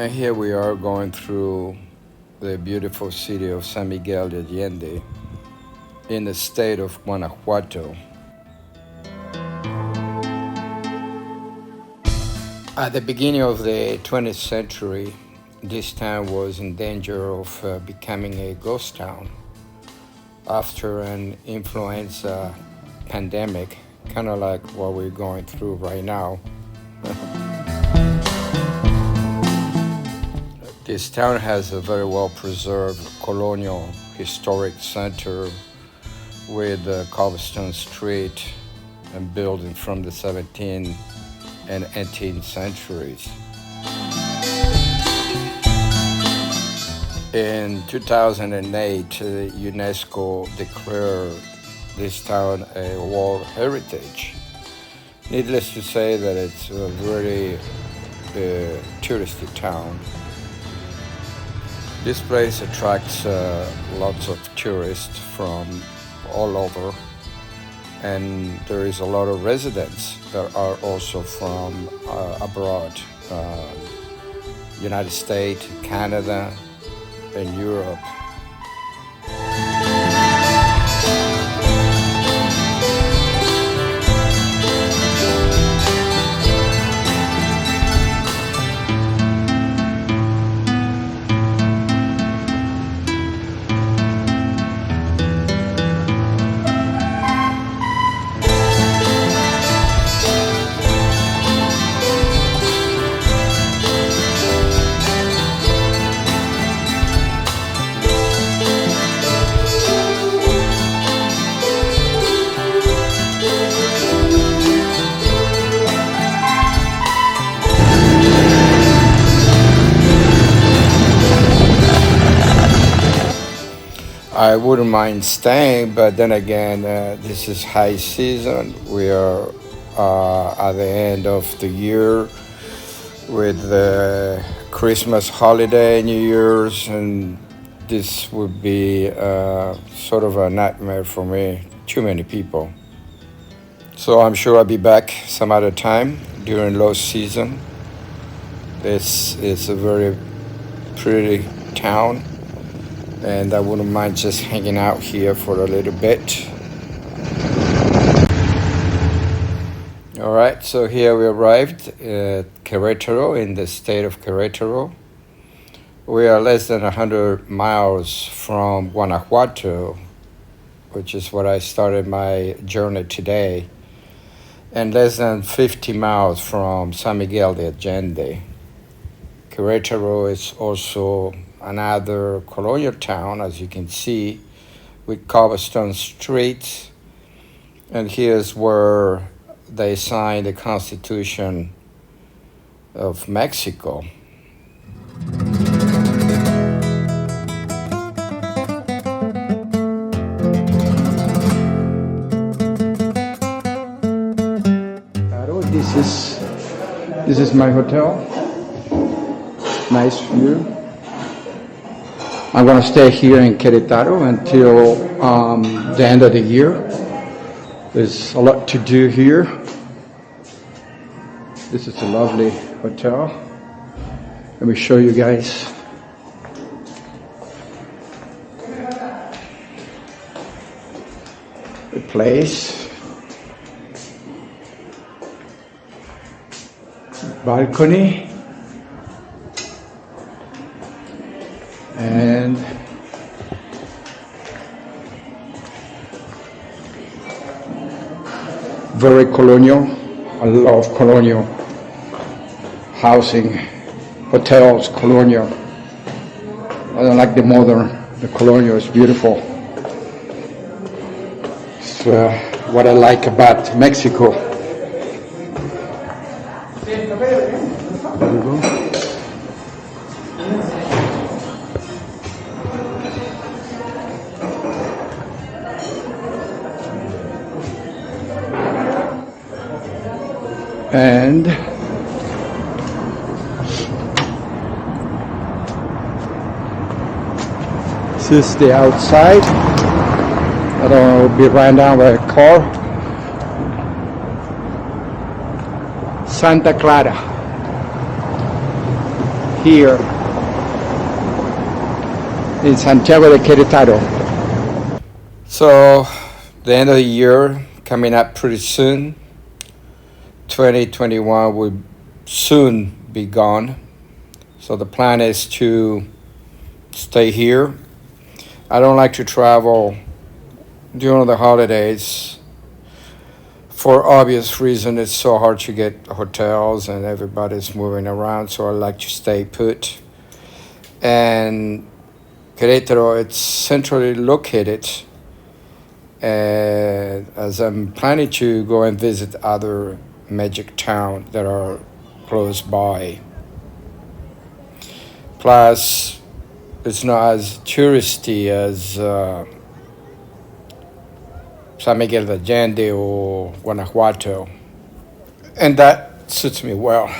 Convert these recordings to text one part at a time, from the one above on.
And here we are going through the beautiful city of San Miguel de Allende in the state of Guanajuato. At the beginning of the 20th century, this town was in danger of becoming a ghost town after an influenza pandemic, kind of like what we're going through right now. This town has a very well-preserved colonial historic center with cobblestone street and buildings from the 17th and 18th centuries. In 2008, UNESCO declared this town a World Heritage. Needless to say that it's a very touristy town. This place attracts lots of tourists from all over, and there is a lot of residents that are also from abroad, United States, Canada, and Europe. I wouldn't mind staying, but then again, this is high season. We are at the end of the year with the Christmas holiday, New Year's, and this would be sort of a nightmare for me. Too many people. So I'm sure I'll be back some other time during low season. This is a very pretty town, and I wouldn't mind just hanging out here for a little bit. All right, so here we arrived at Querétaro, in the state of Querétaro. We are less than 100 miles from Guanajuato, which is where I started my journey today, and less than 50 miles from San Miguel de Allende. Querétaro is also another colonial town, as you can see, with cobblestone streets. And here's where they signed the Constitution of Mexico. This is my hotel. Nice view. I'm going to stay here in Querétaro until the end of the year. There's a lot to do here. This is a lovely hotel. Let me show you guys. The place. Balcony. And very colonial. I love colonial housing, hotels, colonial. I don't like the modern. The colonial is beautiful. It's what I like about Mexico. There you go. And this is the outside. I don't know, be ran down by a car. Santa Clara. here in Santiago de Querétaro. So the end of the year coming up pretty soon. 2021 will soon be gone. So the plan is to stay here. I don't like to travel during the holidays. For obvious reason, it's so hard to get hotels and everybody's moving around, so I like to stay put. And Querétaro, it's centrally located, and as I'm planning to go and visit other magic towns that are close by. Plus, it's not as touristy as San Miguel de Allende or Guanajuato, and that suits me well.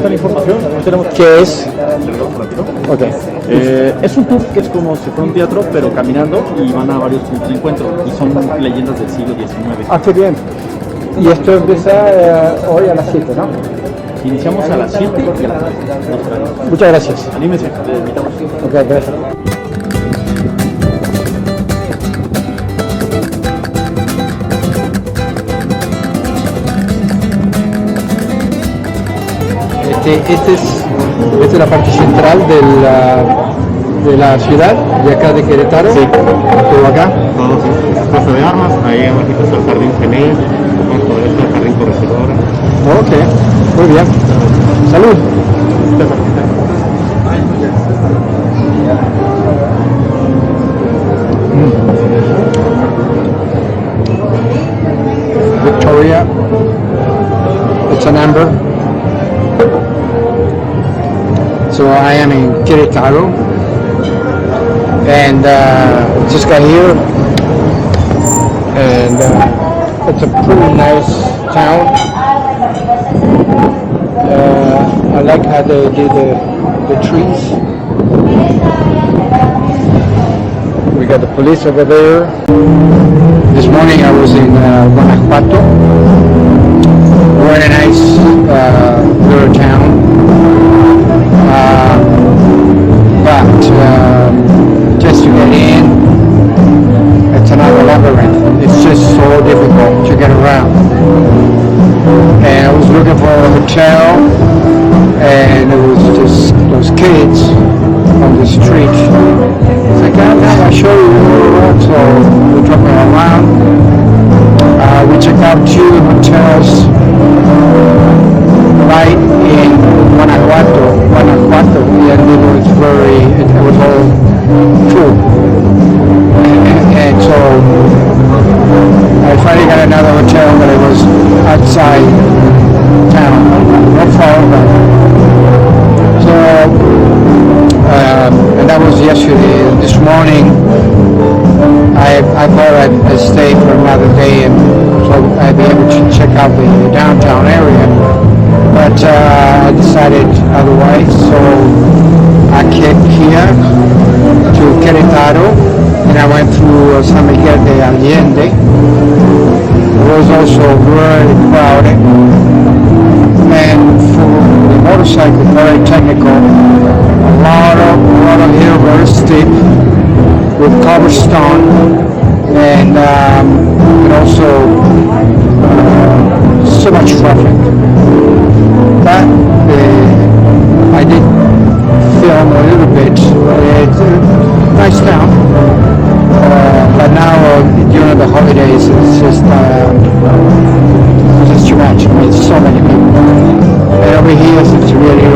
La información, tenemos ¿Qué es? Okay. Es un tour que es como si fuera un teatro, pero caminando y van a varios puntos de encuentro y son leyendas del siglo XIX. Ah, qué bien. Y esto empieza hoy a las 7, ¿no? Iniciamos a las 7 y a las 3. Muchas gracias. Anímense, les invitamos. Ok, gracias. Esta es la parte central de la ciudad, de acá de Querétaro. Sí. Todo acá. Todo es plaza de armas, ahí abajo está el jardín Genés, todo esto el jardín corregidor. Ok, muy bien. Salud. Victoria, it's an amber. So I am in Querétaro, and just got here, and it's a pretty nice town. I like how they did the trees. We got the police over there. This morning I was in Guanajuato, very nice little town. But just to get in, it's another labyrinth. It's just so difficult to get around. And I was looking for a hotel, and it was just those kids on the street. It's like, I'll show you. So we're driving around. We checked out 2 hotels right in Guanajuato, and it was all full. And so I finally got another hotel, but it was outside town, not far, but so and that was yesterday. This morning I thought I'd stay for another day, and so I'd be able to check out the downtown area. But I decided otherwise, so I came here to Querétaro and I went through San Miguel de Allende. It was also very crowded, and for the motorcycle, very technical. A lot of hill, very steep, with cobblestone, and also so much traffic. But I did film a little bit. It's a nice town, but now during the holidays it's just too much. I mean, so many people. And over here it's really a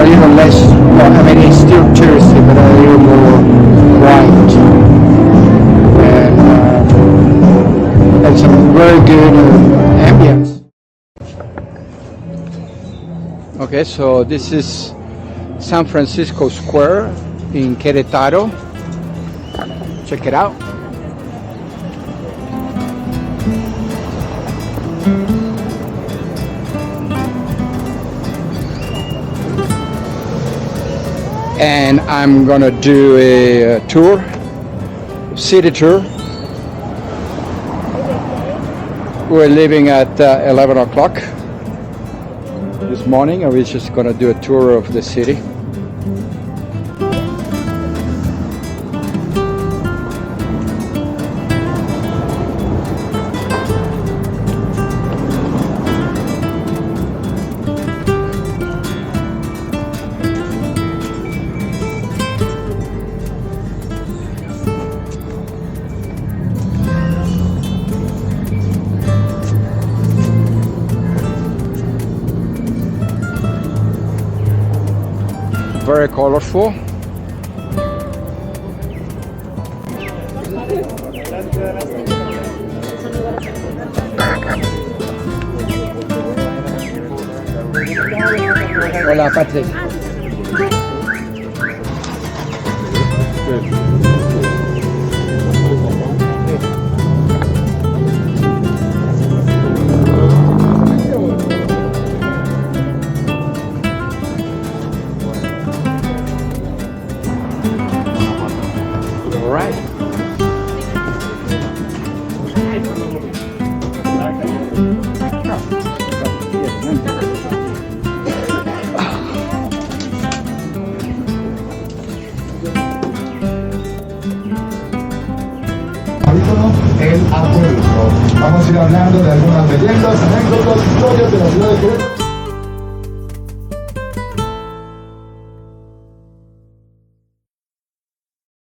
little less. Well, I mean, it's still touristy, but a little more quiet. And some very good ambience. Okay, so this is San Francisco Square in Querétaro. Check it out. And I'm gonna do a tour, city tour. We're leaving at 11 o'clock this morning, and we're just gonna do a tour of the city. Very colorful. Hola, Patrick. El acuerdo. Vamos a ir hablando de algunas leyendas, anécdotas, historias de la ciudad de Querétaro.